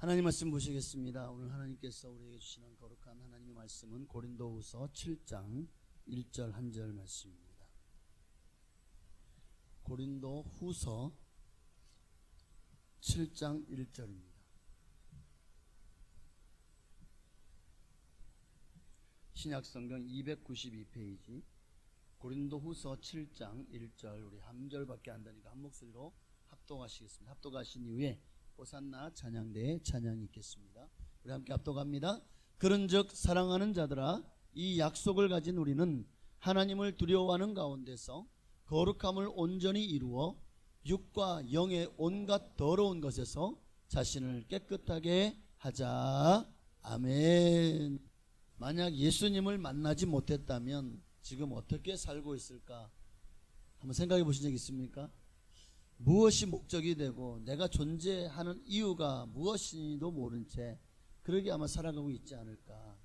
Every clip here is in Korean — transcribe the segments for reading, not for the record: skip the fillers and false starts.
하나님 말씀 보시겠습니다. 오늘 하나님께서 우리에게 주시는 거룩한 하나님의 말씀은 고린도후서 7장 1절 한 절 말씀입니다. 고린도후서 7장 1절입니다. 신약성경 292페이지 고린도후서 7장 1절, 우리 한 절밖에 안 되니까 한 목소리로 합독하시겠습니다. 합독하신 이후에 호산나 찬양대에 찬양이 있겠습니다. 우리 함께 합독합니다. 그런즉 사랑하는 자들아, 이 약속을 가진 우리는 하나님을 두려워하는 가운데서 거룩함을 온전히 이루어 육과 영의 온갖 더러운 것에서 자신을 깨끗하게 하자. 아멘. 만약 예수님을 만나지 못했다면 지금 어떻게 살고 있을까? 한번 생각해 보신 적 있습니까? 무엇이 목적이 되고 내가 존재하는 이유가 무엇인지도 모른 채 그러게 아마 살아가고 있지 않을까.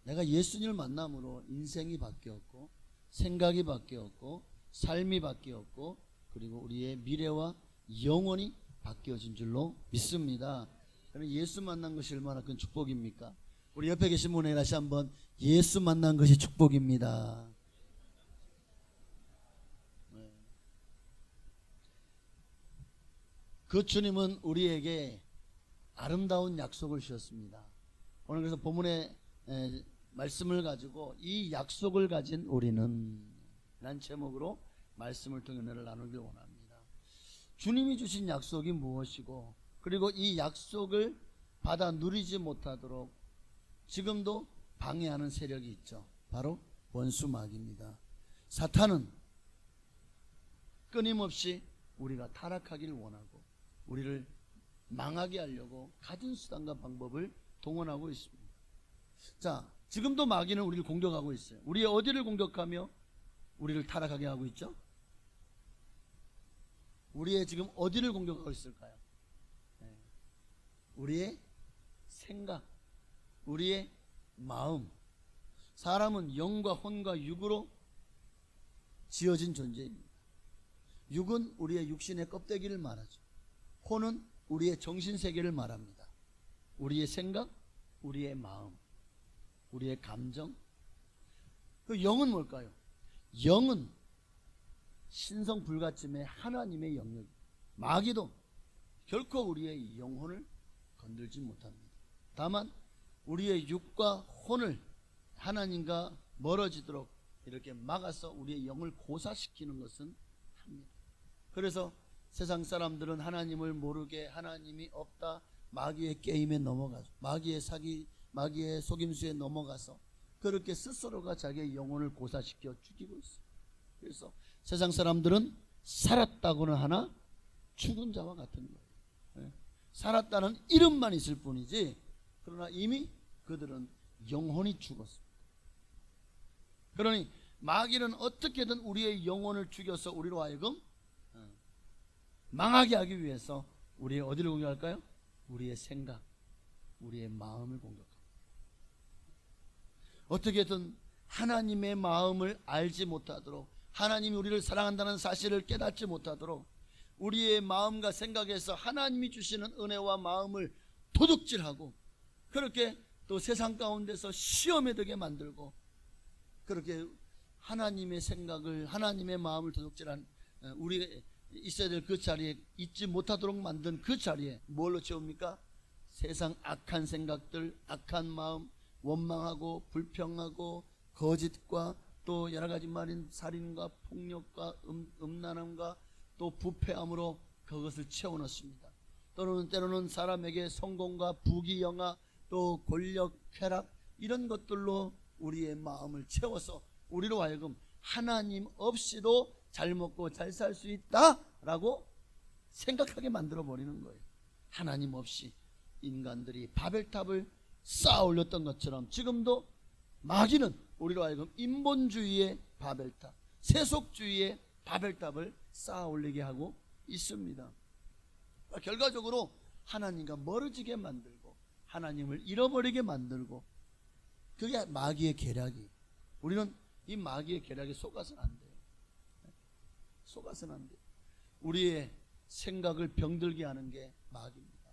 내가 예수님을 만남으로 인생이 바뀌었고, 생각이 바뀌었고, 삶이 바뀌었고, 그리고 우리의 미래와 영원이 바뀌어진 줄로 믿습니다. 그럼 예수 만난 것이 얼마나 큰 축복입니까? 우리 옆에 계신 분에게 다시 한번 예수 만난 것이 축복입니다. 그 주님은 우리에게 아름다운 약속을 주셨습니다. 오늘 그래서 본문의 말씀을 가지고 이 약속을 가진 우리는 라는 제목으로 말씀을 통해 은혜를 나누길 원합니다. 주님이 주신 약속이 무엇이고, 그리고 이 약속을 받아 누리지 못하도록 지금도 방해하는 세력이 있죠. 바로 원수마귀입니다. 사탄은 끊임없이 우리가 타락하기를 원하고 우리를 망하게 하려고 가진 수단과 방법을 동원하고 있습니다. 자, 지금도 마귀는 우리를 공격하고 있어요. 우리의 어디를 공격하며 우리를 타락하게 하고 있죠? 우리의 지금 어디를 공격하고 있을까요? 우리의 생각, 우리의 마음. 사람은 영과 혼과 육으로 지어진 존재입니다. 육은 우리의 육신의 껍데기를 말하죠. 혼은 우리의 정신세계를 말합니다. 우리의 생각, 우리의 마음, 우리의 감정. 그 영은 뭘까요? 영은 신성 불가침의 하나님의 영역입니다. 마귀도 결코 우리의 영혼을 건들지 못합니다. 다만 우리의 육과 혼을 하나님과 멀어지도록 이렇게 막아서 우리의 영을 고사시키는 것은 합니다. 그래서 세상 사람들은 하나님을 모르게 하나님이 없다, 마귀의 게임에 넘어가죠. 마귀의 사기, 마귀의 속임수에 넘어가서 그렇게 스스로가 자기의 영혼을 고사시켜 죽이고 있어요. 그래서 세상 사람들은 살았다고는 하나 죽은 자와 같은 거예요. 살았다는 이름만 있을 뿐이지, 그러나 이미 그들은 영혼이 죽었습니다. 그러니 마귀는 어떻게든 우리의 영혼을 죽여서 우리로 하여금 망하게 하기 위해서 우리의 어디를 공격할까요? 우리의 생각, 우리의 마음을 공격합니다. 어떻게든 하나님의 마음을 알지 못하도록, 하나님이 우리를 사랑한다는 사실을 깨닫지 못하도록 우리의 마음과 생각에서 하나님이 주시는 은혜와 마음을 도둑질하고, 그렇게 또 세상 가운데서 시험에 들게 만들고, 그렇게 하나님의 생각을, 하나님의 마음을 도둑질한 우리가 있어야 될 그 자리에 있지 못하도록 만든 그 자리에 뭘로 채웁니까? 세상 악한 생각들, 악한 마음, 원망하고 불평하고 거짓과 또 여러 가지 말인 살인과 폭력과 음란함과 또 부패함으로 그것을 채워넣습니다. 때로는 사람에게 성공과 부귀영화, 또 권력, 쾌락, 이런 것들로 우리의 마음을 채워서 우리로 하여금 하나님 없이도 잘 먹고 잘 살 수 있다라고 생각하게 만들어 버리는 거예요. 하나님 없이 인간들이 바벨탑을 쌓아 올렸던 것처럼 지금도 마귀는 우리로 하여금 인본주의의 바벨탑, 세속주의의 바벨탑을 쌓아 올리게 하고 있습니다. 결과적으로 하나님과 멀어지게 만들고 하나님을 잃어버리게 만들고, 그게 마귀의 계략이. 우리는 이 마귀의 계략에 속아서는 안 돼요. 속아서는 안 돼요. 우리의 생각을 병들게 하는 게 마귀입니다.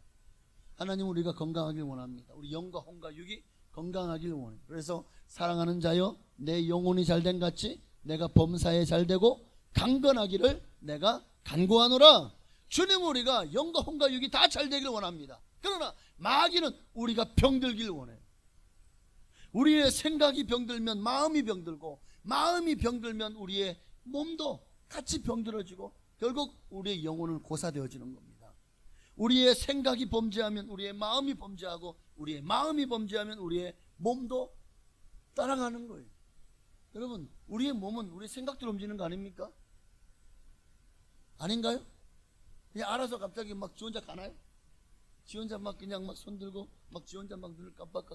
하나님은 우리가 건강하길 원합니다. 우리 영과 혼과 육이 건강하길 원해요. 그래서 사랑하는 자여, 내 영혼이 잘된 같이 내가 범사에 잘되고 강건하기를 내가 간구하노라. 주님은 우리가 영과 혼과 육이 다 잘되길 원합니다. 그러나 마귀는 우리가 병들길 원해요. 우리의 생각이 병들면 마음이 병들고, 마음이 병들면 우리의 몸도 같이 병들어지고 결국 우리의 영혼은 고사되어지는 겁니다. 우리의 생각이 범죄하면 우리의 마음이 범죄하고, 우리의 마음이 범죄하면 우리의 몸도 따라가는 거예요. 여러분, 우리의 몸은 우리 생각대로 움직이는 거 아닙니까? 아닌가요? 그냥 알아서 갑자기 막 지 혼자 가나요? 지 혼자 막 그냥 막 손 들고 막 지 혼자 막 눈을 깜빡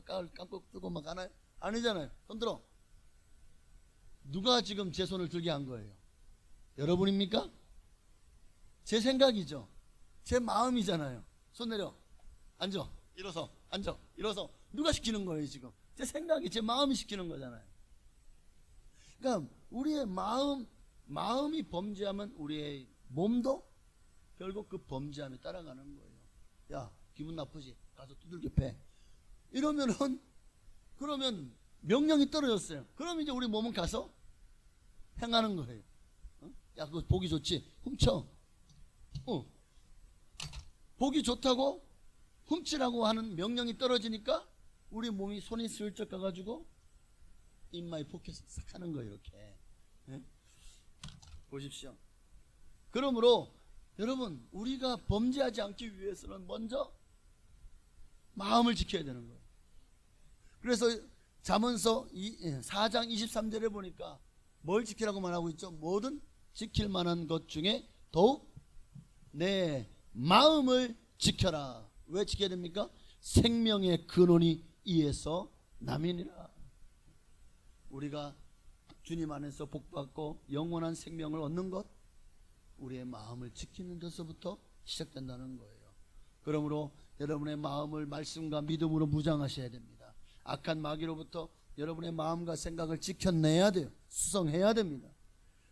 뜨고 막 가나요? 아니잖아요. 손 들어. 누가 지금 제 손을 들게 한 거예요? 여러분입니까? 제 생각이죠. 제 마음이잖아요. 손 내려. 앉아. 일어서. 앉아. 일어서. 누가 시키는 거예요 지금? 제 생각이, 제 마음이 시키는 거잖아요. 그러니까 우리의 마음이 범죄하면 우리의 몸도 결국 그 범죄함에 따라가는 거예요. 야, 기분 나쁘지? 가서 두들겨 패. 그러면 명령이 떨어졌어요. 그럼 이제 우리 몸은 가서 행하는 거예요. 야, 그거 보기 좋지? 훔쳐. 보기 좋다고 훔치라고 하는 명령이 떨어지니까 우리 몸이 손이 슬쩍 가가지고 인마이 포켓을 싹 하는 거예요. 이렇게. 보십시오. 그러므로 여러분, 우리가 범죄하지 않기 위해서는 먼저 마음을 지켜야 되는 거예요. 그래서 잠언서 4장 23절에 보니까 뭘 지키라고 말하고 있죠? 뭐든 지킬 만한 것 중에 더욱 내 마음을 지켜라. 왜 지켜야 됩니까? 생명의 근원이 이에서 남이니라. 우리가 주님 안에서 복받고 영원한 생명을 얻는 것, 우리의 마음을 지키는 데서부터 시작된다는 거예요. 그러므로 여러분의 마음을 말씀과 믿음으로 무장하셔야 됩니다. 악한 마귀로부터 여러분의 마음과 생각을 지켜내야 돼요. 수성해야 됩니다.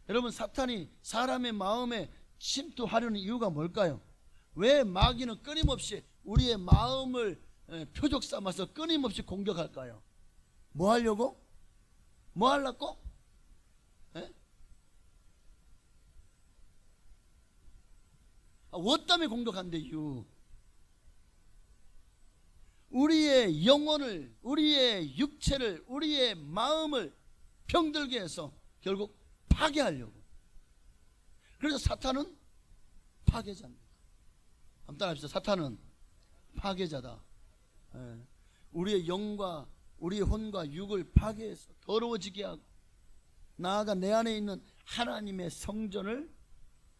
여러분, 사탄이 사람의 마음에 침투하려는 이유가 뭘까요? 왜 마귀는 끊임없이 우리의 마음을 표적 삼아서 끊임없이 공격할까요? 뭐 하려고? 뭐 하려고? 뭐 때문에 공격한대요? 우리의 영혼을, 우리의 육체를, 우리의 마음을 병들게 해서 결국 파괴하려고. 그래서 사탄은 파괴자입니다. 한번 따라합시다. 사탄은 파괴자다. 우리의 영과 우리의 혼과 육을 파괴해서 더러워지게 하고, 나아가 내 안에 있는 하나님의 성전을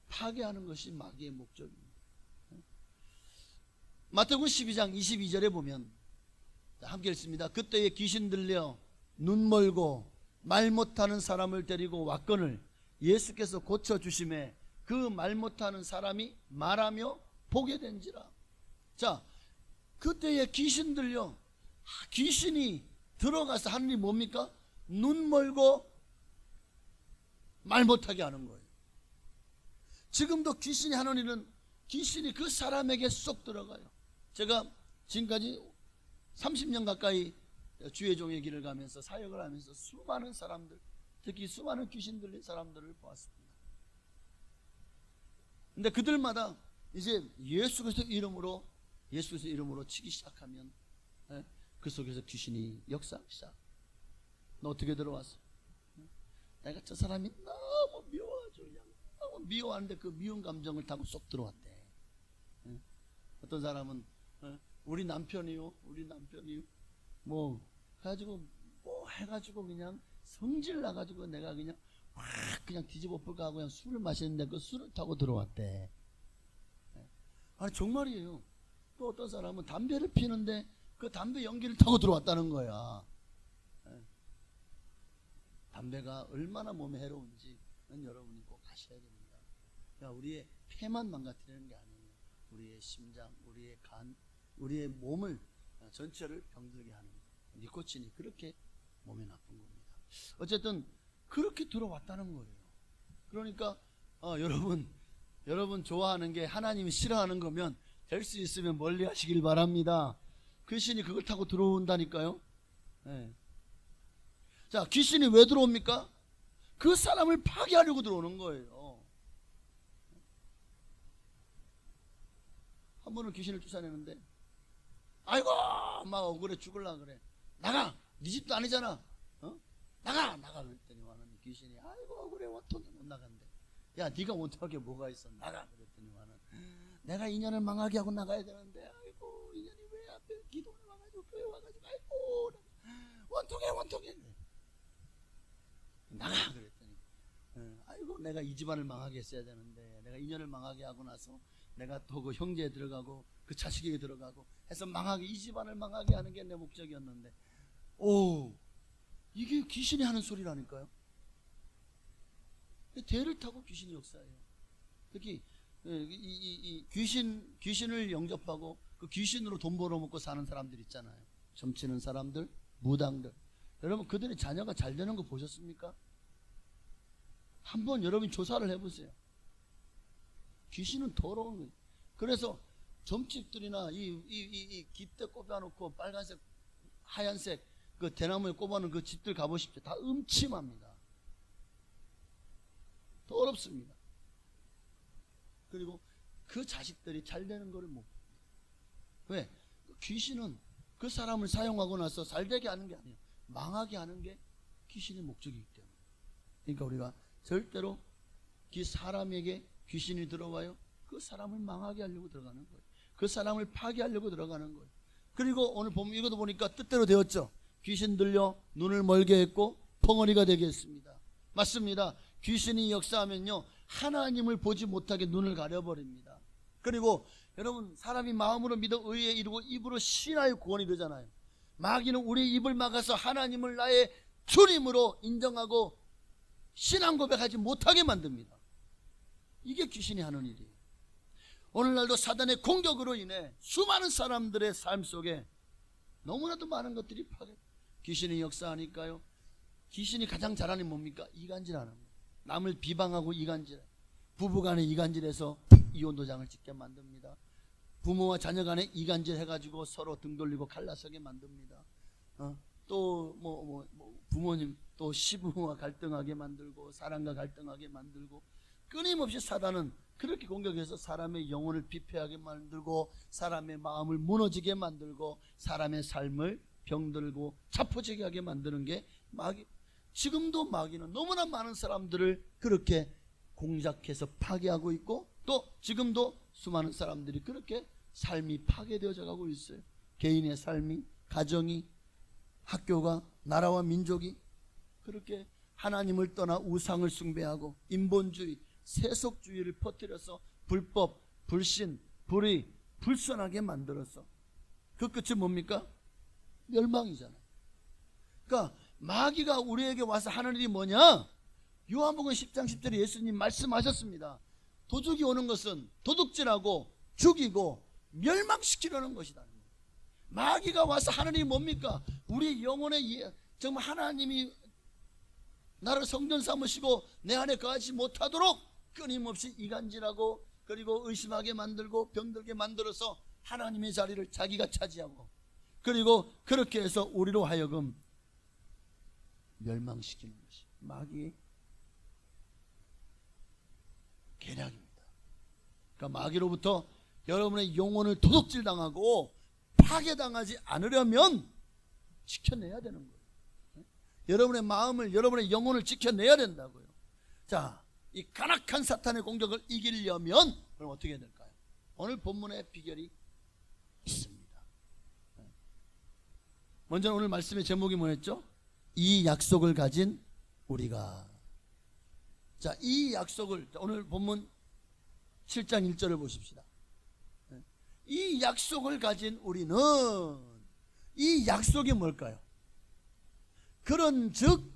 파괴하는 것이 마귀의 목적입니다. 마태복음 12장 22절에 보면 함께 읽습니다. 그때에 귀신 들려 눈 멀고 말 못하는 사람을 데리고 왔거늘 예수께서 고쳐주심에 그 말 못하는 사람이 말하며 보게 된지라. 자, 그때에 귀신 들려, 귀신이 들어가서 하는 일이 뭡니까? 눈 멀고 말 못하게 하는 거예요. 지금도 귀신이 하는 일은 귀신이 그 사람에게 쏙 들어가요. 제가 지금까지 30년 가까이 주의 종의 길을 가면서 사역을 하면서 수많은 사람들, 특히 수많은 귀신 들린 사람들을 보았습니다. 근데 그들마다 이제 예수 그리스도 이름으로 치기 시작하면 그 속에서 귀신이 역사하기 시작. 너 어떻게 들어왔어? 내가 저 사람이 너무 미워가지고 그냥 너무 미워하는데 그 미운 감정을 타고 쏙 들어왔대. 어떤 사람은 우리 남편이요 뭐 해가지고 그냥 성질 나가지고 내가 그냥 확 그냥 뒤집어 볼까 하고 그냥 술을 마시는데 그 술을 타고 들어왔대. 아니 정말이에요. 또 어떤 사람은 담배를 피는데 그 담배 연기를 타고 들어왔다는 거야. 담배가 얼마나 몸에 해로운지는 여러분이 꼭 아셔야 됩니다. 그러니까 우리의 폐만 망가뜨리는 게 아니에요. 우리의 심장, 우리의 간, 우리의 몸을 전체를 병들게 하는 니코틴이 그렇게 몸에 나쁜 겁니다. 어쨌든 그렇게 들어왔다는 거예요. 그러니까 여러분 좋아하는 게 하나님이 싫어하는 거면 될 수 있으면 멀리 하시길 바랍니다. 귀신이 그걸 타고 들어온다니까요. 네. 자, 귀신이 왜 들어옵니까? 그 사람을 파괴하려고 들어오는 거예요. 한 번은 귀신을 쫓아내는데, 아이고 막 억울해 죽을라 그래. 나가, 네 집도 아니잖아. 나가 그랬더니 와는 귀신이 아이고 억울해 원통이 못 나간대. 야, 네가 원통하게 뭐가 있어? 나가 그랬더니 와는 내가 인연을 망하게 하고 나가야 되는데, 아이고 인연이 왜 앞에 기도를 와가지고 교회 와가지고 아이고 원통해 나가 그랬더니 아이고 내가 이 집안을 망하게 했어야 되는데, 내가 인연을 망하게 하고 나서 내가 또 그 형제에 들어가고 그 자식에게 들어가고 해서 망하게, 이 집안을 망하게 하는 게 내 목적이었는데, 오, 이게 귀신이 하는 소리라니까요. 대를 타고 귀신이 역사해요. 특히 이 귀신을 영접하고 그 귀신으로 돈 벌어먹고 사는 사람들 있잖아요. 점치는 사람들, 무당들. 여러분, 그들의 자녀가 잘 되는 거 보셨습니까? 한번 여러분이 조사를 해보세요. 귀신은 더러운 거예요. 그래서 점집들이나 이 깃대 꼽아놓고 빨간색, 하얀색 그 대나무에 꼽아놓은 그 집들 가보십시오. 다 음침합니다. 더럽습니다. 그리고 그 자식들이 잘 되는 거를 못 봅니다. 왜? 귀신은 그 사람을 사용하고 나서 잘 되게 하는 게 아니에요. 망하게 하는 게 귀신의 목적이기 때문에. 그러니까 우리가 절대로 그 사람에게 귀신이 들어와요, 그 사람을 망하게 하려고 들어가는 거예요. 그 사람을 파괴하려고 들어가는 거예요. 그리고 오늘 보면 이것도 보니까 뜻대로 되었죠. 귀신 들려 눈을 멀게 했고 벙어리가 되게 했습니다. 맞습니다. 귀신이 역사하면요, 하나님을 보지 못하게 눈을 가려버립니다. 그리고 여러분, 사람이 마음으로 믿어 의에 이르고 입으로 신하여 구원이 되잖아요. 마귀는 우리 입을 막아서 하나님을 나의 주님으로 인정하고 신앙 고백하지 못하게 만듭니다. 이게 귀신이 하는 일이에요. 오늘날도 사단의 공격으로 인해 수많은 사람들의 삶 속에 너무나도 많은 것들이 파괴. 귀신이 역사하니까요, 귀신이 가장 잘하는 뭡니까? 이간질하는 거예요. 남을 비방하고 이간질, 부부간에 이간질해서 이혼 도장을 찍게 만듭니다. 부모와 자녀간에 이간질 해가지고 서로 등 돌리고 갈라서게 만듭니다. 또 부모님 또 시부모와 갈등하게 만들고 사랑과 갈등하게 만들고, 끊임없이 사단은 그렇게 공격해서 사람의 영혼을 피폐하게 만들고 사람의 마음을 무너지게 만들고 사람의 삶을 병들고 자포자기하게 하게 만드는 게 마귀. 지금도 마귀는 너무나 많은 사람들을 그렇게 공작해서 파괴하고 있고, 또 지금도 수많은 사람들이 그렇게 삶이 파괴되어져 가고 있어요. 개인의 삶이, 가정이, 학교가, 나라와 민족이 그렇게 하나님을 떠나 우상을 숭배하고 인본주의, 세속주의를 퍼뜨려서 불법, 불신, 불의, 불선하게 만들어서 그 끝이 뭡니까? 멸망이잖아요. 그러니까 마귀가 우리에게 와서 하는 일이 뭐냐? 요한복음 10장 10절에 예수님 말씀하셨습니다. 도둑이 오는 것은 도둑질하고 죽이고 멸망시키려는 것이다. 마귀가 와서 하는 일이 뭡니까? 우리 영혼에 정말 하나님이 나를 성전 삼으시고 내 안에 거하지 못하도록 끊임없이 이간질하고, 그리고 의심하게 만들고 병들게 만들어서 하나님의 자리를 자기가 차지하고, 그리고 그렇게 해서 우리로 하여금 멸망시키는 것이 마귀의 계략입니다. 그러니까 마귀로부터 여러분의 영혼을 도둑질 당하고 파괴당하지 않으려면 지켜내야 되는 거예요. 여러분의 마음을, 여러분의 영혼을 지켜내야 된다고요. 자, 이 간악한 사탄의 공격을 이기려면 그럼 어떻게 해야 될까요? 오늘 본문의 비결이 있습니다. 먼저 오늘 말씀의 제목이 뭐였죠? 이 약속을 가진 우리가. 자, 이 약속을, 오늘 본문 7장 1절을 보십시다. 이 약속을 가진 우리는, 이 약속이 뭘까요? 그런즉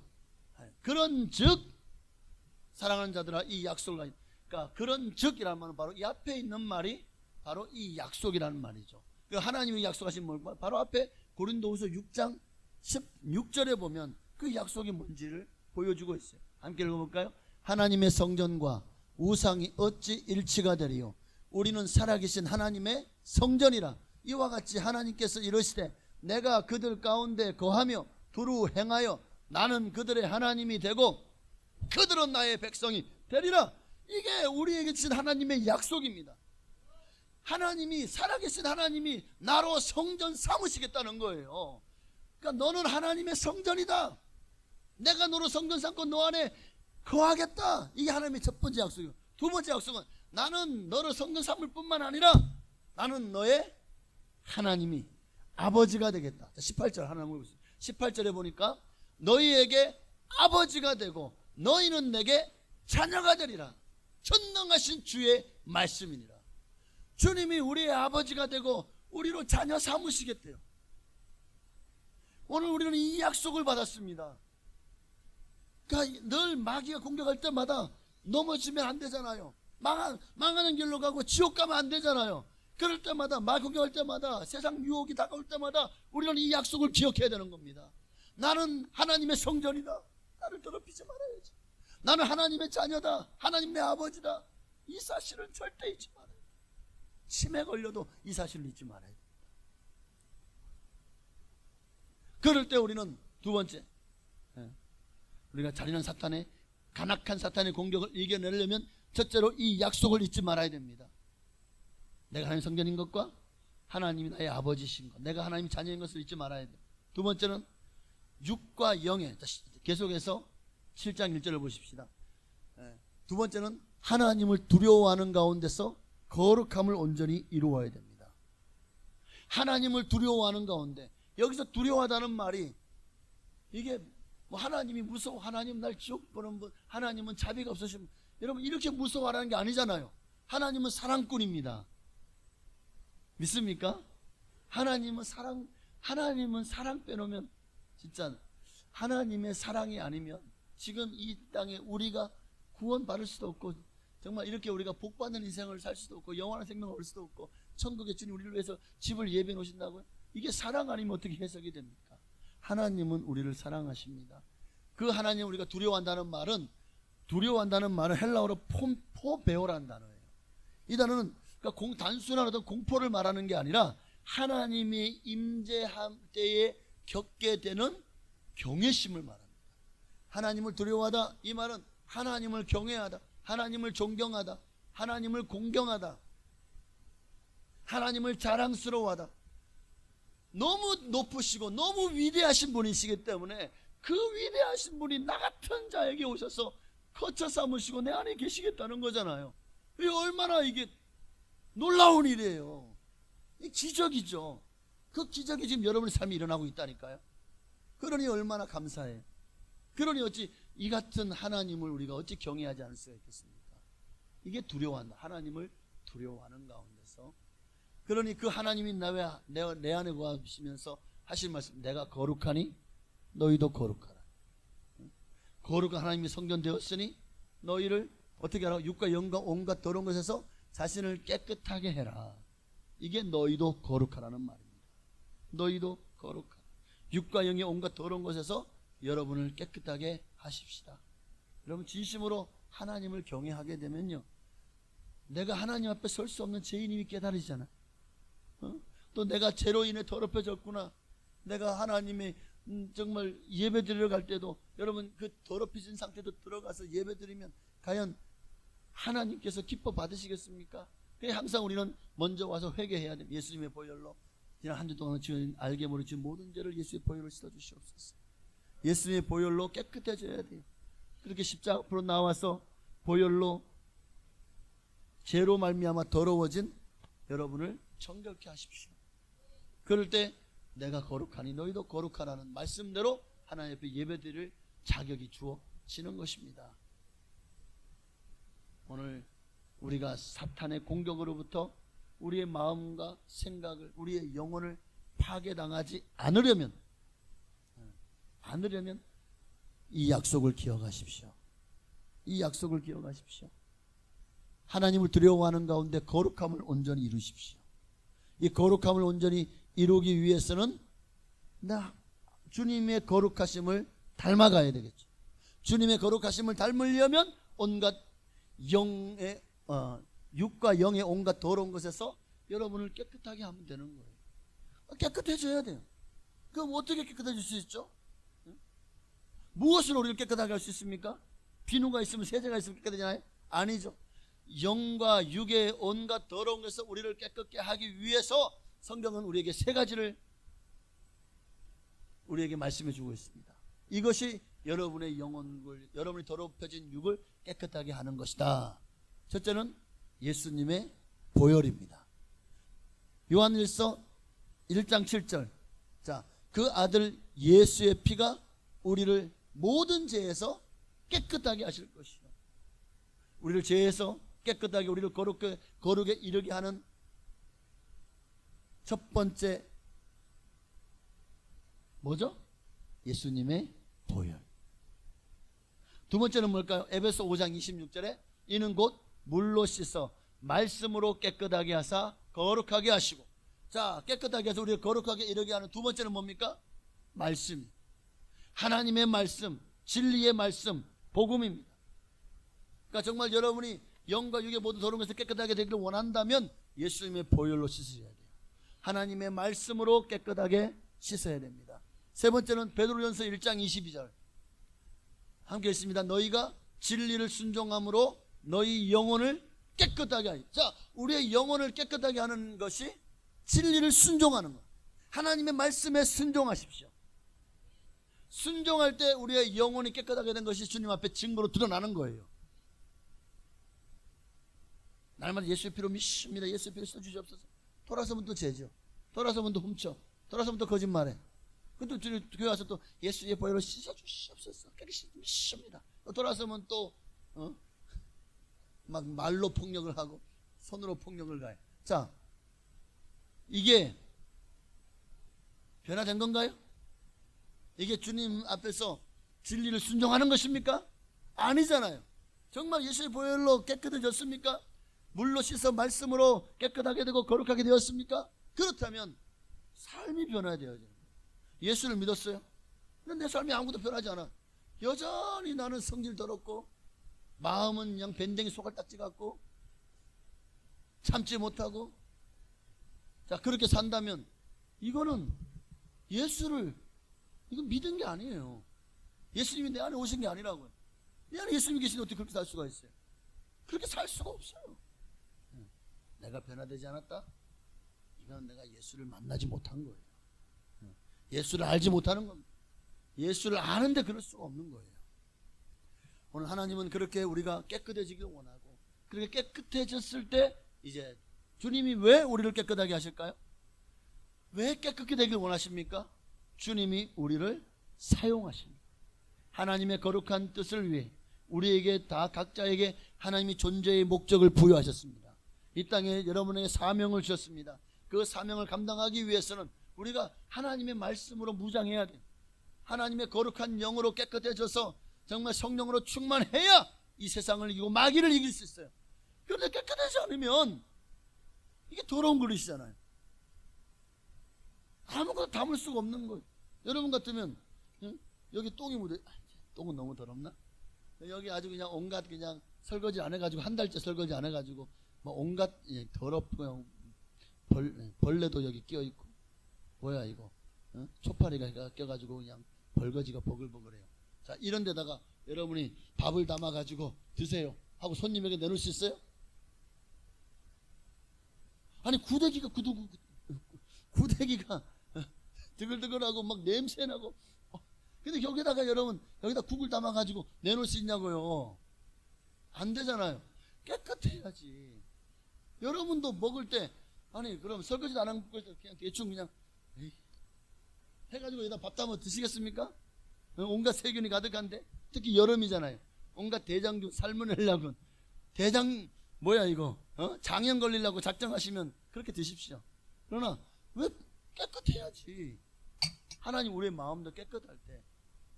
사랑하는 자들아 이 약속을 가진, 그러니까 그런즉이라는 말은 바로 이 앞에 있는 말이 바로 이 약속이라는 말이죠. 하나님이 약속하신 뭘까? 바로 앞에 고린도후서 6장 16절에 보면 그 약속이 뭔지를 보여주고 있어요. 함께 읽어볼까요? 하나님의 성전과 우상이 어찌 일치가 되리요? 우리는 살아계신 하나님의 성전이라. 이와 같이 하나님께서 이르시되 내가 그들 가운데 거하며 두루 행하여 나는 그들의 하나님이 되고 그들은 나의 백성이 되리라. 이게 우리에게 주신 하나님의 약속입니다. 하나님이, 살아계신 하나님이 나로 성전 삼으시겠다는 거예요. 그러니까 너는 하나님의 성전이다. 내가 너로 성전 삼고 너 안에 거하겠다. 이게 하나님의 첫 번째 약속이고, 두 번째 약속은 나는 너를 성전 삼을 뿐만 아니라 나는 너의 하나님이 아버지가 되겠다. 18절 하나님을 보세요. 18절에 보니까 너희에게 아버지가 되고 너희는 내게 자녀가 되리라. 전능하신 주의 말씀이니라. 주님이 우리의 아버지가 되고 우리로 자녀 삼으시겠대요. 오늘 우리는 이 약속을 받았습니다. 그러니까 늘 마귀가 공격할 때마다 넘어지면 안 되잖아요. 망하는 길로 가고 지옥 가면 안 되잖아요. 그럴 때마다, 마귀 공격할 때마다, 세상 유혹이 다가올 때마다 우리는 이 약속을 기억해야 되는 겁니다. 나는 하나님의 성전이다. 나를 더럽히지 말아야지. 나는 하나님의 자녀다. 하나님의 아버지다. 이 사실을 절대 잊지 말아야 돼. 치매 걸려도 이 사실을 잊지 말아야 돼. 그럴 때 우리는 두 번째, 우리가 잔인한 사탄의, 간악한 사탄의 공격을 이겨내려면 첫째로 이 약속을 잊지 말아야 됩니다. 내가 하나님의 성전인 것과 하나님이 나의 아버지신 것, 내가 하나님의 자녀인 것을 잊지 말아야 돼. 두 번째는 육과 영의, 계속해서 7장 1절을 보십시다. 두 번째는 하나님을 두려워하는 가운데서 거룩함을 온전히 이루어야 됩니다. 하나님을 두려워하는 가운데, 여기서 두려워하다는 말이 이게 뭐 하나님이 무서워, 하나님 날 지옥 보는 분, 하나님은 자비가 없으신 분, 여러분 이렇게 무서워하라는 게 아니잖아요. 하나님은 사랑꾼입니다. 믿습니까? 하나님은 사랑 빼놓으면 진짜 하나님의 사랑이 아니면 지금 이 땅에 우리가 구원 받을 수도 없고, 정말 이렇게 우리가 복받는 인생을 살 수도 없고, 영원한 생명을 얻을 수도 없고, 천국에 주님 우리를 위해서 집을 예배해 놓으신다고요? 이게 사랑 아니면 어떻게 해석이 됩니까? 하나님은 우리를 사랑하십니다. 그 하나님 우리가 두려워한다는 말은 헬라어로 포베오라는 단어예요. 이 단어는 그러니까 단순한 어떤 공포를 말하는 게 아니라 하나님의 임재할 때에 겪게 되는 경외심을 말합니다. 하나님을 두려워하다, 이 말은 하나님을 경외하다, 하나님을 존경하다, 하나님을 공경하다, 하나님을 자랑스러워하다. 너무 높으시고 너무 위대하신 분이시기 때문에 그 위대하신 분이 나 같은 자에게 오셔서 거처 삼으시고 내 안에 계시겠다는 거잖아요. 이게 얼마나 이게 놀라운 일이에요. 이 기적이죠. 그 기적이 지금 여러분의 삶에 일어나고 있다니까요. 그러니 얼마나 감사해. 그러니 어찌 이 같은 하나님을 우리가 어찌 경외하지 않을 수가 있겠습니까? 이게 두려워한다. 하나님을 두려워하는 가운데서. 그러니 그 하나님이 내 안에 거하시면서 하실 말씀, 내가 거룩하니 너희도 거룩하라. 거룩한 하나님이 성전 되었으니 너희를 어떻게 하라? 육과 영과 온갖 더러운 것에서 자신을 깨끗하게 해라. 이게 너희도 거룩하라는 말입니다. 너희도 거룩하라. 육과 영의 온갖 더러운 것에서 여러분을 깨끗하게 하십시다. 여러분 진심으로 하나님을 경외하게 되면요, 내가 하나님 앞에 설 수 없는 죄인임이 깨달으시잖아. 또 내가 죄로 인해 더럽혀졌구나. 내가 하나님의 정말 예배 드리러 갈 때도, 여러분 그 더럽혀진 상태도 들어가서 예배 드리면 과연 하나님께서 기뻐 받으시겠습니까? 그래서 항상 우리는 먼저 와서 회개해야 됩니다. 예수님의 보혈로 지난 한 주 동안 주님 알게 모르지 모든 죄를 예수의 보혈로 씻어 주시옵소서. 예수님의 보혈로 깨끗해져야 돼요. 그렇게 십자가 앞으로 나와서 보혈로 죄로 말미암아 더러워진 여러분을 정결케 하십시오. 그럴 때 내가 거룩하니 너희도 거룩하라는 말씀대로 하나님 앞에 예배드릴 자격이 주어지는 것입니다. 오늘 우리가 사탄의 공격으로부터 우리의 마음과 생각을, 우리의 영혼을 파괴당하지 않으려면 이 약속을 기억하십시오. 이 약속을 기억하십시오. 하나님을 두려워하는 가운데 거룩함을 온전히 이루십시오. 이 거룩함을 온전히 이루기 위해서는 주님의 거룩하심을 닮아가야 되겠죠. 주님의 거룩하심을 닮으려면 온갖 영의 육과 영의 온갖 더러운 것에서 여러분을 깨끗하게 하면 되는 거예요. 깨끗해져야 돼요. 그럼 어떻게 깨끗해질 수 있죠? 무엇으로 우리를 깨끗하게 할 수 있습니까? 비누가 있으면 세제가 있으면 깨끗해지나요? 아니죠. 영과 육의 온갖 더러운 것에서 우리를 깨끗게 하기 위해서 성경은 우리에게 세 가지를 우리에게 말씀해 주고 있습니다. 이것이 여러분의 영혼을, 여러분이 더럽혀진 육을 깨끗하게 하는 것이다. 첫째는 예수님의 보혈입니다. 요한일서 1장 7절. 자, 그 아들 예수의 피가 우리를 모든 죄에서 깨끗하게 하실 것이요. 우리를 죄에서 깨끗하게, 우리를 거룩에 이르게 하는 첫 번째 뭐죠? 예수님의 보혈. 두 번째는 뭘까요? 에베소 5장 26절에 이는 곧 물로 씻어 말씀으로 깨끗하게 하사 거룩하게 하시고. 자, 깨끗하게 해서 우리를 거룩하게 이르게 하는 두 번째는 뭡니까? 말씀. 하나님의 말씀, 진리의 말씀, 복음입니다. 그러니까 정말 여러분이 영과 육의 모든 더러운 것을 깨끗하게 되기를 원한다면 예수님의 보혈로 씻으셔야 돼요. 하나님의 말씀으로 깨끗하게 씻어야 됩니다. 세 번째는 베드로전서 1장 22절 함께 읽습니다. 너희가 진리를 순종함으로 너희 영혼을 깨끗하게 하여. 자, 우리의 영혼을 깨끗하게 하는 것이 진리를 순종하는 것. 하나님의 말씀에 순종하십시오. 순종할 때 우리의 영혼이 깨끗하게 된 것이 주님 앞에 증거로 드러나는 거예요. 날마다 예수의 피로 믿습니다. 예수의 피로 씻어 주시옵소서. 돌아서면 또 죄죠. 돌아서면 또 훔쳐. 돌아서면 또 거짓말해. 근데 교회 와서 또 예수의 보혈로 씻어 주시옵소서. 깨끗이 믿습니다. 돌아서면 또 막 말로 폭력을 하고 손으로 폭력을 가해. 자, 이게 변화된 건가요? 이게 주님 앞에서 진리를 순종하는 것입니까? 아니잖아요. 정말 예수의 보혈로 깨끗해졌습니까? 물로 씻어 말씀으로 깨끗하게 되고 거룩하게 되었습니까? 그렇다면 삶이 변화되어야 돼요. 예수를 믿었어요. 근데 내 삶이 아무것도 변하지 않아. 여전히 나는 성질 더럽고 마음은 그냥 밴댕이 소갈딱지 같고 참지 못하고. 자, 그렇게 산다면 이거는 예수를 이건 믿은 게 아니에요. 예수님이 내 안에 오신 게 아니라고요. 내 안에 예수님이 계시는데 어떻게 그렇게 살 수가 있어요? 그렇게 살 수가 없어요. 내가 변화되지 않았다? 이건 내가 예수를 만나지 못한 거예요. 예수를 알지 못하는 겁니다. 예수를 아는데 그럴 수가 없는 거예요. 오늘 하나님은 그렇게 우리가 깨끗해지길 원하고, 그렇게 깨끗해졌을 때 이제 주님이 왜 우리를 깨끗하게 하실까요? 왜 깨끗하게 되길 원하십니까? 주님이 우리를 사용하십니다. 하나님의 거룩한 뜻을 위해 우리에게 다 각자에게 하나님이 존재의 목적을 부여하셨습니다. 이 땅에 여러분에게 사명을 주셨습니다. 그 사명을 감당하기 위해서는 우리가 하나님의 말씀으로 무장해야 돼요. 하나님의 거룩한 영으로 깨끗해져서 정말 성령으로 충만해야 이 세상을 이기고 마귀를 이길 수 있어요. 그런데 깨끗하지 않으면 이게 더러운 그릇이잖아요. 아무것도 담을 수가 없는 거예요. 여러분 같으면 여기 똥이 묻어. 똥은 너무 더럽나? 여기 아주 그냥 온갖 그냥 설거지 안 해가지고 한 달째 설거지 안 해가지고 뭐 온갖 더럽고 벌레도 여기 끼어 있고 뭐야 이거 초파리가 껴가지고 그냥 벌거지가 버글버글해요. 자, 이런 데다가 여러분이 밥을 담아가지고 드세요 하고 손님에게 내놓을 수 있어요? 아니 구데기가 드글드글하고 막 냄새나고. 근데 여기다가 여러분 여기다 국을 담아가지고 내놓을 수 있냐고요? 안 되잖아요. 깨끗해야지. 여러분도 먹을 때 아니 그럼 설거지도 안 하고 그냥 대충 그냥 해가지고 여기다 밥 담아 드시겠습니까? 온갖 세균이 가득한데, 특히 여름이잖아요. 온갖 대장균, 살모넬라균, 대장 뭐야 이거 장염 걸리려고 작정하시면 그렇게 드십시오. 그러나 왜 깨끗해야지. 하나님 우리의 마음도 깨끗할 때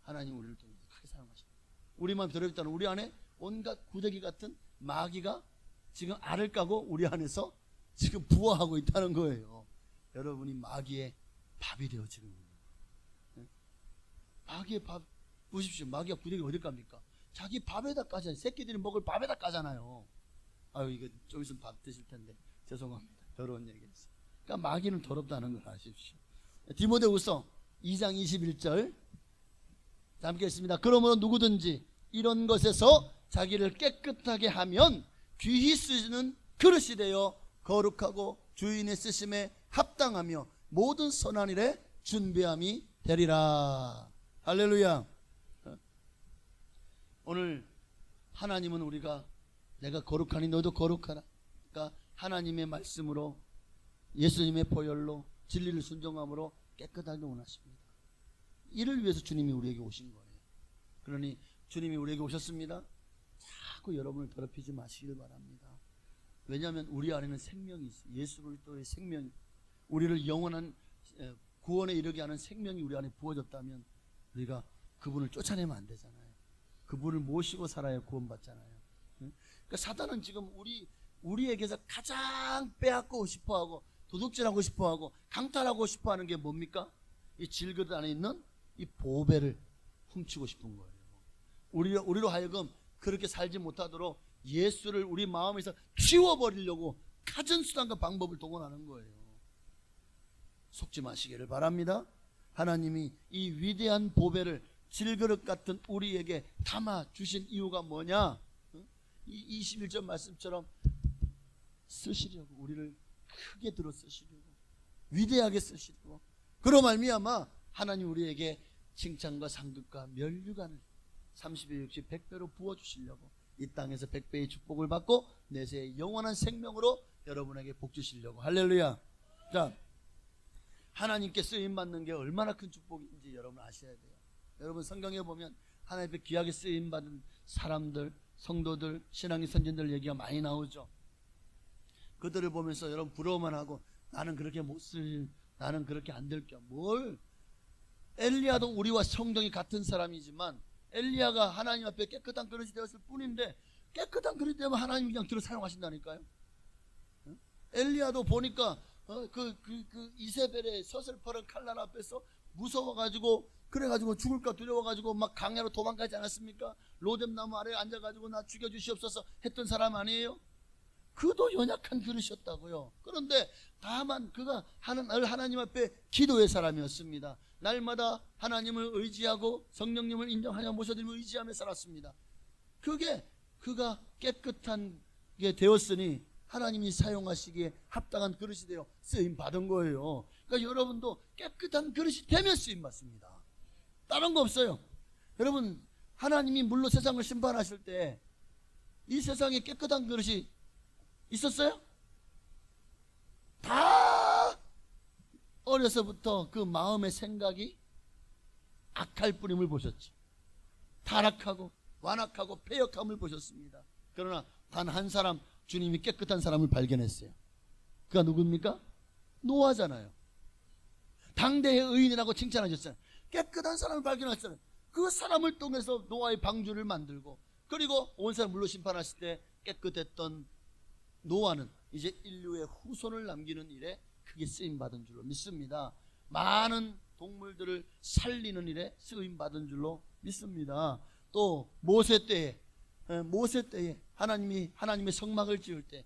하나님 우리를 또 크게 사랑하십니다. 우리 마음이 더럽다는 우리 안에 온갖 구데기 같은 마귀가 지금 알을 까고 우리 안에서 지금 부화하고 있다는 거예요. 여러분이 마귀의 밥이 되어지는 거예요. 마귀의 밥 보십시오. 마귀가 구데기 어디 갑니까? 자기 밥에다 까잖아요. 새끼들이 먹을 밥에다 까잖아요. 아유 이거 좀 있으면 밥 드실 텐데 죄송합니다. 더러운 얘기했어요. 그러니까 마귀는 더럽다는 걸 아십시오. 디모데후서 2장 21절 함께 읽습니다. 그러므로 누구든지 이런 것에서 자기를 깨끗하게 하면 귀히 쓰는 그릇이 되어 거룩하고 주인의 쓰심에 합당하며 모든 선한 일에 준비함이 되리라. 할렐루야. 오늘 하나님은 우리가 내가 거룩하니 너도 거룩하라. 그러니까 하나님의 말씀으로 예수님의 보혈로 진리를 순종함으로 깨끗하게 원하십니다. 이를 위해서 주님이 우리에게 오신 거예요. 그러니 주님이 우리에게 오셨습니다. 자꾸 여러분을 더럽히지 마시길 바랍니다. 왜냐하면 우리 안에는 생명이 있어요. 예수 그리스도의 생명이, 우리를 영원한 구원에 이르게 하는 생명이 우리 안에 부어졌다면 우리가 그분을 쫓아내면 안 되잖아요. 그분을 모시고 살아야 구원받잖아요. 그러니까 사단은 지금 우리에게서 가장 빼앗고 싶어하고 도둑질하고 싶어하고 강탈하고 싶어하는 게 뭡니까? 이 질그릇 안에 있는 이 보배를 훔치고 싶은 거예요. 우리로 하여금 그렇게 살지 못하도록 예수를 우리 마음에서 치워버리려고 갖은 수단과 방법을 동원하는 거예요. 속지 마시기를 바랍니다. 하나님이 이 위대한 보배를 질그릇 같은 우리에게 담아 주신 이유가 뭐냐? 이 21절 말씀처럼 쓰시려고, 우리를 크게 들어 쓰시려고, 위대하게 쓰시려고, 그로 말미암아 하나님 우리에게 칭찬과 상급과 면류관을 30배 60 100배로 부어주시려고, 이 땅에서 100배의 축복을 받고 내세의 영원한 생명으로 여러분에게 복 주시려고. 할렐루야. 자, 하나님께 쓰임받는 게 얼마나 큰 축복인지 여러분 아셔야 돼요. 여러분 성경에 보면 하나님께 귀하게 쓰임받은 사람들, 성도들, 신앙의 선진들 얘기가 많이 나오죠. 그들을 보면서 여러분 부러워만 하고 나는 그렇게 못 쓸, 나는 그렇게 안 될 겸 뭘. 엘리야도 우리와 성정이 같은 사람이지만 엘리야가 하나님 앞에 깨끗한 그릇이 되었을 뿐인데 깨끗한 그릇이 되면 하나님이 그냥 들어 사용하신다니까요. 엘리야도 보니까 그 이세벨의 서슬퍼런 칼날 앞에서 무서워가지고 그래가지고 죽을까 두려워가지고 막 강야로 도망가지 않았습니까? 로뎀나무 아래에 앉아가지고 나 죽여주시옵소서 했던 사람 아니에요? 그도 연약한 그릇이었다고요. 그런데 다만 그가 하나님 앞에 기도의 사람이었습니다. 날마다 하나님을 의지하고 성령님을 인정하며 모셔드리며 의지하며 살았습니다. 그가 깨끗한 게 되었으니 하나님이 사용하시기에 합당한 그릇이 되어 쓰임 받은 거예요. 그러니까 여러분도 깨끗한 그릇이 되면 쓰임 받습니다. 다른 거 없어요. 여러분, 하나님이 물로 세상을 심판하실 때 이 세상에 깨끗한 그릇이 있었어요? 다 어려서부터 그 마음의 생각이 악할 뿐임을 보셨죠. 타락하고 완악하고 패역함을 보셨습니다. 그러나 단 한 사람, 주님이 깨끗한 사람을 발견했어요. 그가 누굽니까? 노아잖아요. 당대의 의인이라고 칭찬하셨어요. 깨끗한 사람을 발견하셨어요. 그 사람을 통해서 노아의 방주를 만들고, 그리고 온 세상 물로 심판하실 때 깨끗했던 노아는 이제 인류의 후손을 남기는 일에 크게 쓰임받은 줄로 믿습니다. 많은 동물들을 살리는 일에 쓰임받은 줄로 믿습니다. 또 모세 때에 하나님의 성막을 지을 때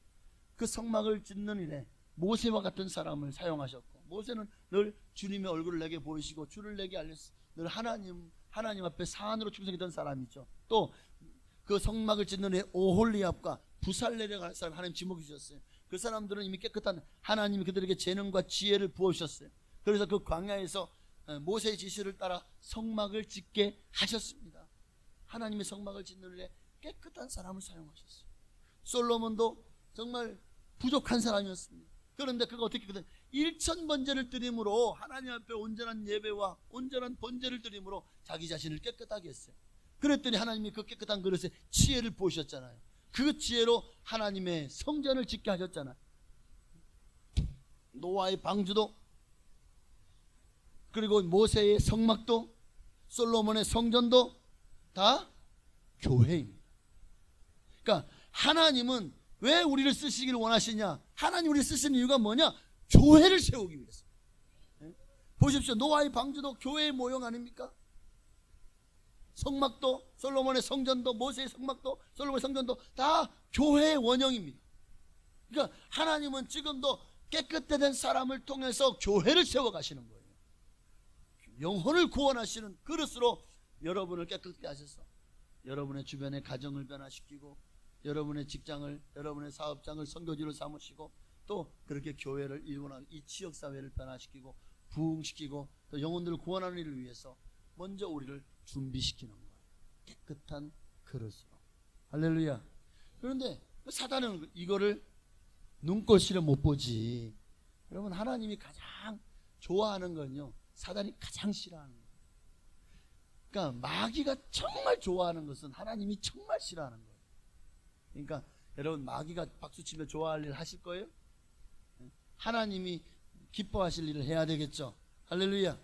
그 성막을 짓는 일에 모세와 같은 사람을 사용하셨고, 모세는 늘 주님의 얼굴을 내게 보이시고 주를 내게 알렸어. 늘 하나님 앞에 사안으로 충성했던 사람이죠. 또 그 성막을 짓는 애 오홀리압과 부살레라는 사람 하나님 지목해 주셨어요. 그 사람들은 이미 깨끗한, 하나님이 그들에게 재능과 지혜를 부어주셨어요. 그래서 그 광야에서 모세의 지시를 따라 성막을 짓게 하셨습니다. 하나님의 성막을 짓는 일에 깨끗한 사람을 사용하셨어요. 솔로몬도 정말 부족한 사람이었습니다. 그런데 그가 어떻게 했거든? 1000번제를 드림으로, 하나님 앞에 온전한 예배와 온전한 번제를 드림으로 자기 자신을 깨끗하게 했어요. 그랬더니 하나님이 그 깨끗한 그릇에 지혜를 부으셨잖아요. 그 지혜로 하나님의 성전을 짓게 하셨잖아요. 노아의 방주도, 그리고 모세의 성막도, 솔로몬의 성전도 다 교회입니다. 그러니까 하나님은 왜 우리를 쓰시기를 원하시냐? 하나님 우리를 쓰시는 이유가 뭐냐? 교회를 세우기 위해서. 보십시오. 노아의 방주도 교회의 모형 아닙니까? 성막도, 솔로몬의 성전도, 모세의 성막도, 솔로몬의 성전도 다 교회의 원형입니다. 그러니까 하나님은 지금도 깨끗된 사람을 통해서 교회를 세워가시는 거예요. 영혼을 구원하시는 그릇으로 여러분을 깨끗게 하셔서 여러분의 주변의 가정을 변화시키고 여러분의 직장을, 여러분의 사업장을 선교지로 삼으시고 또 그렇게 교회를 일원하고 이 지역사회를 변화시키고 부흥시키고 또 영혼들을 구원하는 일을 위해서 먼저 우리를 준비시키는 거예요. 깨끗한 그릇으로. 할렐루야. 그런데 사단은 이거를 눈꼴시를 못 보지. 여러분, 하나님이 가장 좋아하는 건요, 사단이 가장 싫어하는 거예요. 그러니까 마귀가 정말 좋아하는 것은 하나님이 정말 싫어하는 거예요. 그러니까 여러분, 마귀가 박수치며 좋아할 일 하실 거예요? 하나님이 기뻐하실 일을 해야 되겠죠. 할렐루야.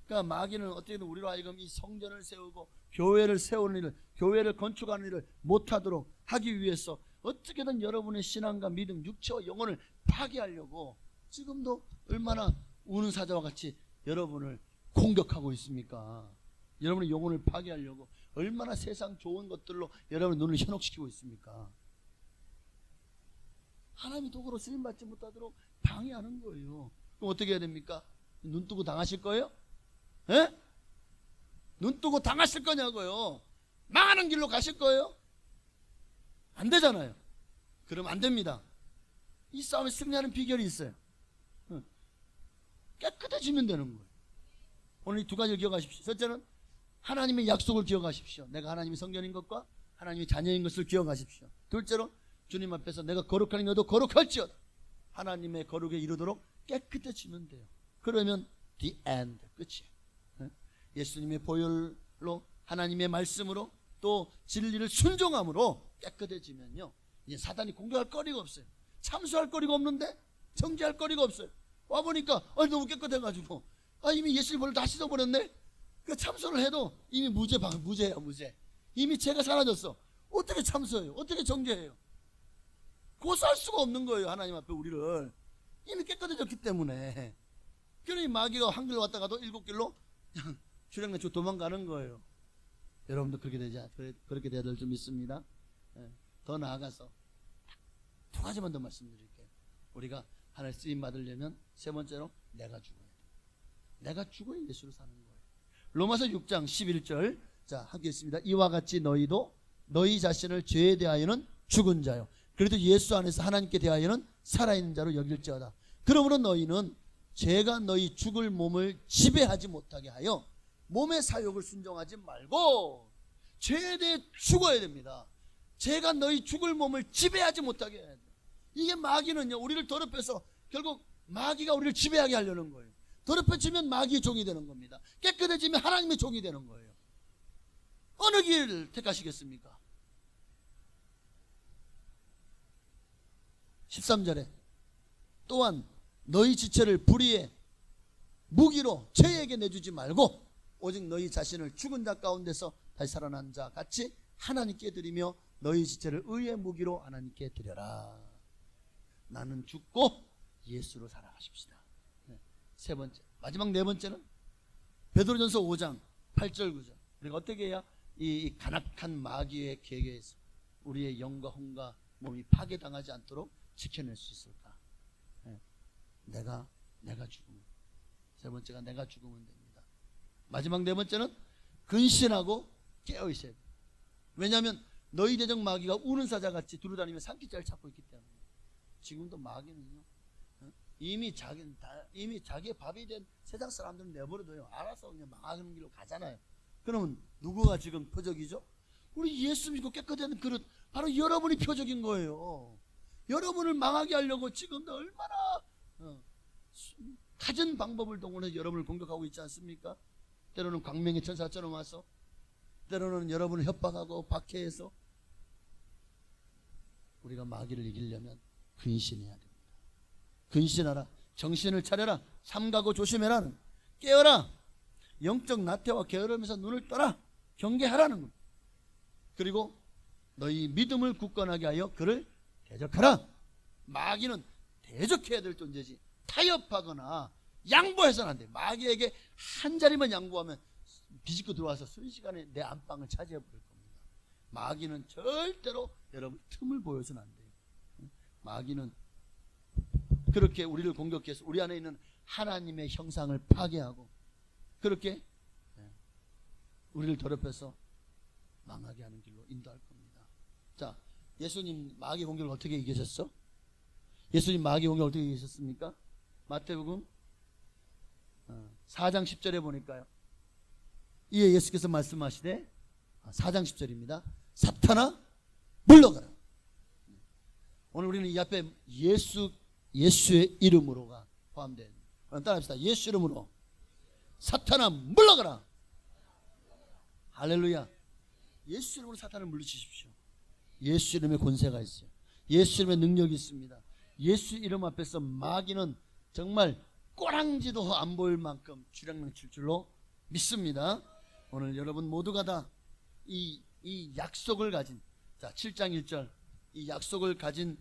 그러니까 마귀는 어떻게든 우리로 하여금 이 성전을 세우고 교회를 세우는 일을, 교회를 건축하는 일을 못하도록 하기 위해서 어떻게든 여러분의 신앙과 믿음, 육체와 영혼을 파괴하려고 지금도 얼마나 우는 사자와 같이 여러분을 공격하고 있습니까? 여러분의 영혼을 파괴하려고 얼마나 세상 좋은 것들로 여러분의 눈을 현혹시키고 있습니까? 하나님이 도구로 쓰임받지 못하도록 방해하는 거예요. 그럼 어떻게 해야 됩니까? 눈 뜨고 당하실 거예요? 예? 눈 뜨고 당하실 거냐고요? 망하는 길로 가실 거예요? 안 되잖아요. 그러면 안 됩니다. 이 싸움에 승리하는 비결이 있어요. 깨끗해지면 되는 거예요. 오늘 이 두 가지를 기억하십시오. 첫째는 하나님의 약속을 기억하십시오. 내가 하나님의 성전인 것과 하나님의 자녀인 것을 기억하십시오. 둘째로 주님 앞에서 내가 거룩하니 너도 거룩할지어다. 하나님의 거룩에 이르도록 깨끗해지면 돼요. 그러면 the end, 끝이에요. 예수님의 보혈로, 하나님의 말씀으로, 또 진리를 순종함으로 깨끗해지면요, 이제 사단이 공격할 거리가 없어요. 참수할 거리가 없는데, 정죄할 거리가 없어요. 와보니까 너무 깨끗해가지고 이미 예수님 보혈로 다 씻어버렸네. 그 참소를 해도 이미 무죄야, 무죄. 이미 죄가 사라졌어. 어떻게 참소해요? 어떻게 정죄해요? 고소할 수가 없는 거예요. 하나님 앞에 우리를 이미 깨끗해졌기 때문에. 그러니 마귀가 한 길 왔다가도 7길로 그냥 주량내주 도망가는 거예요. 여러분도 그렇게 돼야 될 줄 믿습니다. 더 나아가서 두 가지만 더 말씀드릴게요. 우리가 하나님 쓰임 받으려면 세 번째로 내가 죽어야 돼요. 내가 죽어야 예수를 사는 거예요. 로마서 6장 11절, 자, 함께 읽습니다. 이와 같이 너희도 너희 자신을 죄에 대하여는 죽은 자요, 그래도 예수 안에서 하나님께 대하여는 살아있는 자로 여길지어다. 그러므로 너희는 죄가 너희 죽을 몸을 지배하지 못하게 하여 몸의 사욕을 순종하지 말고 죄에 대해 죽어야 됩니다. 죄가 너희 죽을 몸을 지배하지 못하게 해야 돼요. 이게 마귀는요, 우리를 더럽혀서 결국 마귀가 우리를 지배하게 하려는 거예요. 더럽혀지면 마귀의 종이 되는 겁니다. 깨끗해지면 하나님의 종이 되는 거예요. 어느 길을 택하시겠습니까? 13절에 또한 너희 지체를 불의의 무기로 죄에게 내주지 말고 오직 너희 자신을 죽은 자 가운데서 다시 살아난 자 같이 하나님께 드리며 너희 지체를 의의 무기로 하나님께 드려라. 나는 죽고 예수로 살아가십시다. 세 번째, 마지막 네 번째는 베드로전서 5장 8절 9절. 우리가 어떻게 해야 이 간악한 마귀의 계계에서 우리의 영과 혼과 몸이 파괴당하지 않도록 지켜낼 수 있을까? 내가 죽으면, 세 번째가 내가 죽으면 됩니다. 마지막 네 번째는 근신하고 깨어 있어야 돼요. 왜냐하면 너희 대적 마귀가 우는 사자같이 두루다니며 산기자를 찾고 있기 때문에. 지금도 마귀는요, 이미 자기의 밥이 된 세상 사람들은 내버려둬요. 알아서 그냥 망하는 길로 가잖아요. 그러면 누구가 지금 표적이죠? 우리 예수 믿고 깨끗한 그릇, 바로 여러분이 표적인 거예요. 여러분을 망하게 하려고 지금도 얼마나 갖은 방법을 동원해서 여러분을 공격하고 있지 않습니까? 때로는 광명의 천사처럼 와서, 때로는 여러분을 협박하고 박해해서. 우리가 마귀를 이기려면 근신해야 됩니다. 근신하라. 정신을 차려라. 삼가고 조심해라. 깨어라. 영적 나태와 게으름에서 눈을 떠라. 경계하라는 겁니다. 그리고 너희 믿음을 굳건하게 하여 그를 대적하라. 마귀는 대적해야 될 존재지 타협하거나 양보해서는 안 돼. 마귀에게 한 자리만 양보하면 비집고 들어와서 순식간에 내 안방을 차지해 버릴 겁니다. 마귀는 절대로 여러분 틈을 보여서는 안 돼요. 마귀는 그렇게 우리를 공격해서 우리 안에 있는 하나님의 형상을 파괴하고 그렇게 우리를 더럽혀서 망하게 하는 길로 인도할 겁니다. 자, 예수님 마귀 공격을 어떻게 이기셨어? 예수님 마귀 공격을 어떻게 이기셨습니까? 마태복음 4장 10절에 보니까요. 이에 예수께서 말씀하시되 4장 10절입니다. 사탄아 물러가라. 오늘 우리는 이 앞에 예수의 이름으로가 포함된, 따라합시다. 예수 이름으로 사탄아 물러가라. 할렐루야. 예수 이름으로 사탄을 물리치십시오. 예수 이름에 권세가 있어요. 예수 이름에 능력이 있습니다. 예수 이름 앞에서 마귀는 정말 꼬랑지도 안 보일 만큼 주량명 칠 줄로 믿습니다. 오늘 여러분 모두가 다 이 약속을 가진, 자 7장 1절, 이 약속을 가진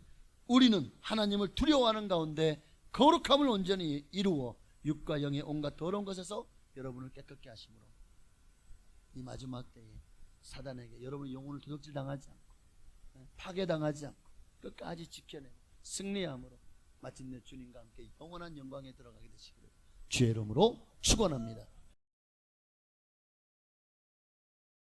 우리는 하나님을 두려워하는 가운데 거룩함을 온전히 이루어 육과 영의 온갖 더러운 것에서 여러분을 깨끗게 하심으로 이 마지막 때에 사단에게 여러분의 영혼을 도둑질 당하지 않고 파괴당하지 않고 끝까지 지켜내고 승리함으로 마침내 주님과 함께 영원한 영광에 들어가게 되시기를 주의 이름으로 축원합니다.